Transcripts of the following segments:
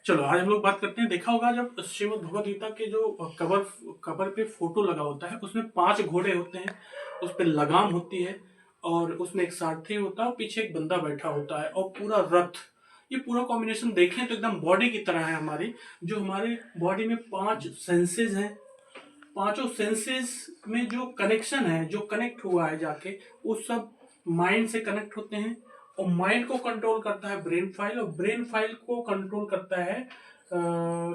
चलो आज हम लोग बात करते हैं। देखा होगा जब श्रीमद् भगवद गीता के जो कवर कवर पे फोटो लगा होता है, उसमें 5 घोड़े होते हैं, उस पे लगाम होती है और उसमें एक सारथी होता है और पीछे एक बंदा बैठा होता है और पूरा रथ। ये पूरा कॉम्बिनेशन देखें तो एकदम बॉडी की तरह है हमारी। जो हमारे बॉडी में 5 सेंसेस हैं, पांचों सेंसेस में जो कनेक्शन है, जो कनेक्ट हुआ है जाके, वो सब माइंड से कनेक्ट होते हैं और माइंड को कंट्रोल करता है ब्रेन फाइल, और ब्रेन फाइल को कंट्रोल करता है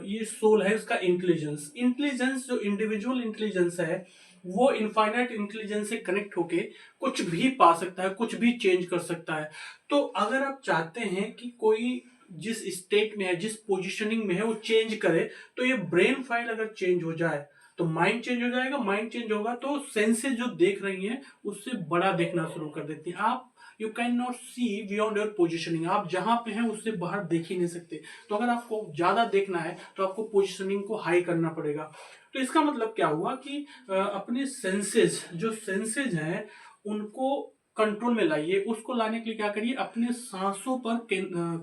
ये सोल है इसका इंटेलिजेंस। इंटेलिजेंस जो इंडिविजुअल इंटेलिजेंस है वो इनफाइनाइट इंटेलिजेंस से कनेक्ट होके कुछ भी पा सकता है, कुछ भी चेंज कर सकता है। तो अगर आप चाहते हैं कि कोई जिस स्टेट में है, जिस पोजिशनिंग में है, वो चेंज करे, तो ये ब्रेन फाइल अगर चेंज हो जाए तो माइंड चेंज हो जाएगा। माइंड चेंज होगा तो सेंसेस जो देख रही हैं उससे बड़ा देखना शुरू कर देती हैं। आप you can not see beyond your positioning. आप जहां पे हैं उससे बाहर देख ही नहीं सकते। तो अगर आपको ज्यादा देखना है तो आपको पोजिशनिंग को हाई करना पड़ेगा। तो इसका मतलब क्या हुआ कि अपने सेंसेस, जो सेंसेस हैं, उनको कंट्रोल में लाइए। उसको लाने के लिए क्या करिए, अपने सांसों पर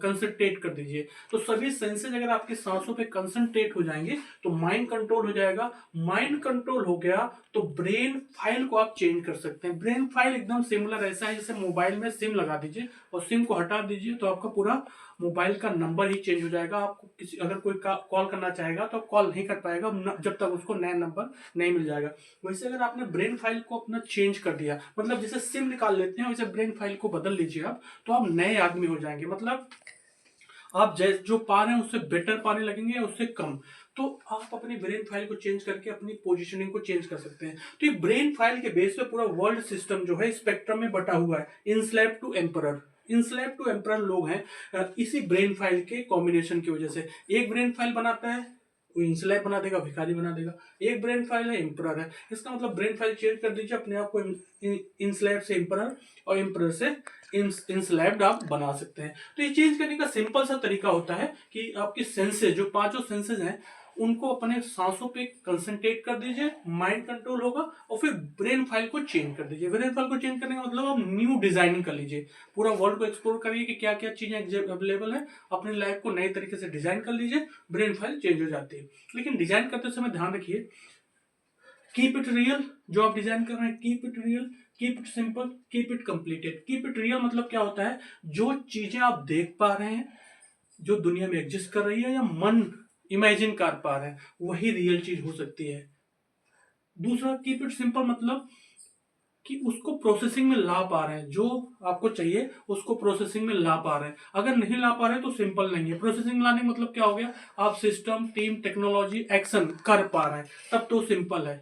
कंसंट्रेट कर दीजिए। तो सभी सेंसेस अगर आपके सांसों पे कंसंट्रेट हो जाएंगे तो माइंड कंट्रोल हो जाएगा। माइंड कंट्रोल हो गया तो ब्रेन फाइल को आप चेंज कर सकते हैं। ब्रेन फाइल एकदम सिमिलर ऐसा है जैसे मोबाइल में सिम लगा दीजिए और सिम को हटा दीजिए तो आपका पूरा मोबाइल का नंबर ही चेंज हो जाएगा। आपको किसी अगर कोई कॉल करना चाहेगा तो कॉल नहीं कर पाएगा जब तक उसको नया नंबर नहीं मिल जाएगा। वैसे अगर आपने ब्रेन फाइल को अपना चेंज कर दिया, मतलब जैसे सिम निकाल लेते हैं वैसे ब्रेन फाइल को बदल लीजिए आप, तो आप नए आदमी हो जाएंगे। मतलब आप जो पा रहे हैं उससे बेटर पाने लगेंगे, उससे कम। तो आप अपनी ब्रेन फाइल को चेंज करके अपनी पोजीशनिंग को चेंज कर सकते हैं। तो ये ब्रेन फाइल के बेस पे पूरा वर्ल्ड सिस्टम जो है स्पेक्ट्रम में बटा हुआ है, enslave to emperor. Enslave to emperor लोग हैं इसी ब्रेन फाइल के कॉम्बिनेशन की वजह से। एक ब्रेन फाइल बनाता है वो इंस्लेव बना देगा, भिखारी बना देगा। एक ब्रेन फाइल है एम्परर है। इसका मतलब ब्रेन फाइल चेंज कर दीजिए, अपने आप को इंस्लेव से एम्परर और एम्परर से इंस्लेव्ड आप बना सकते हैं। तो ये चेंज करने का सिंपल सा तरीका होता है कि आपके सेंसेस, जो 5 सेंसेस हैं, उनको अपने सांसों पे कंसंट्रेट कर दीजिए, माइंड कंट्रोल होगा और फिर ब्रेन फाइल को चेंज कर दीजिए। ब्रेन फाइल को चेंज करने का मतलब आप न्यू डिजाइनिंग कर लीजिए। पूरा वर्ल्ड को एक्सप्लोर करिए कि क्या क्या चीजें अवेलेबल है, अपनी लाइफ को नए तरीके से डिजाइन कर लीजिए, ब्रेन फाइल चेंज हो जाती है। लेकिन डिजाइन करते समय ध्यान रखिए, कीप इट रियल। जो आप डिजाइन कर रहे हैं keep it real, keep it simple, keep it completed. Keep it real मतलब क्या होता है, जो चीजें आप देख पा रहे हैं, जो दुनिया में एग्जिस्ट कर रही है या मन इमेजिन कर पा रहे हैं, वही रियल चीज हो सकती है। दूसरा कीप इट सिंपल मतलब कि उसको प्रोसेसिंग में ला पा रहे हैं, जो आपको चाहिए उसको प्रोसेसिंग में ला पा रहे हैं। अगर नहीं ला पा रहे हैं तो सिंपल नहीं है। प्रोसेसिंग लाने का मतलब क्या हो गया, आप सिस्टम, टीम, टेक्नोलॉजी, एक्शन कर पा रहे हैं, तब तो सिंपल है।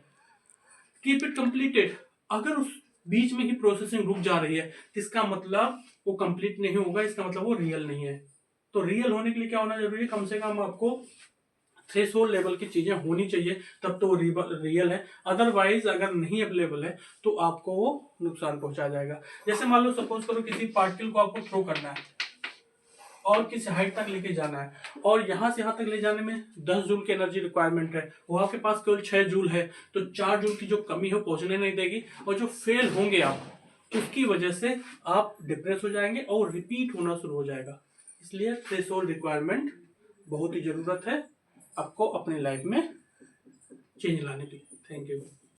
कीप इट कंप्लीटेड, अगर उस बीच में ही प्रोसेसिंग रुक जा रही है इसका मतलब वो कंप्लीट नहीं होगा, इसका मतलब वो रियल नहीं है। तो रियल होने के लिए क्या होना जरूरी है, कम से कम आपको थ्रेशोल्ड लेवल की चीजें होनी चाहिए, तब तो वो रियल है। अदरवाइज अगर नहीं अवेलेबल है तो आपको वो नुकसान पहुंचा जाएगा। जैसे मान लो सपोज करो किसी पार्टिकल को आपको थ्रो करना है और किसी हाइट तक लेके जाना है और यहां से यहां तक ले जाने में 10 जूल की एनर्जी रिक्वायरमेंट है, वहां के पास केवल 6 जूल है, तो 4 जूल की जो कमी है पहुंचने नहीं देगी और जो फेल होंगे आप, उसकी वजह से आप डिप्रेस हो जाएंगे और रिपीट होना शुरू हो जाएगा। इसलिए थ्रेशोल्ड रिक्वायरमेंट बहुत ही जरूरत है आपको अपने लाइफ में चेंज लाने की। Thank you.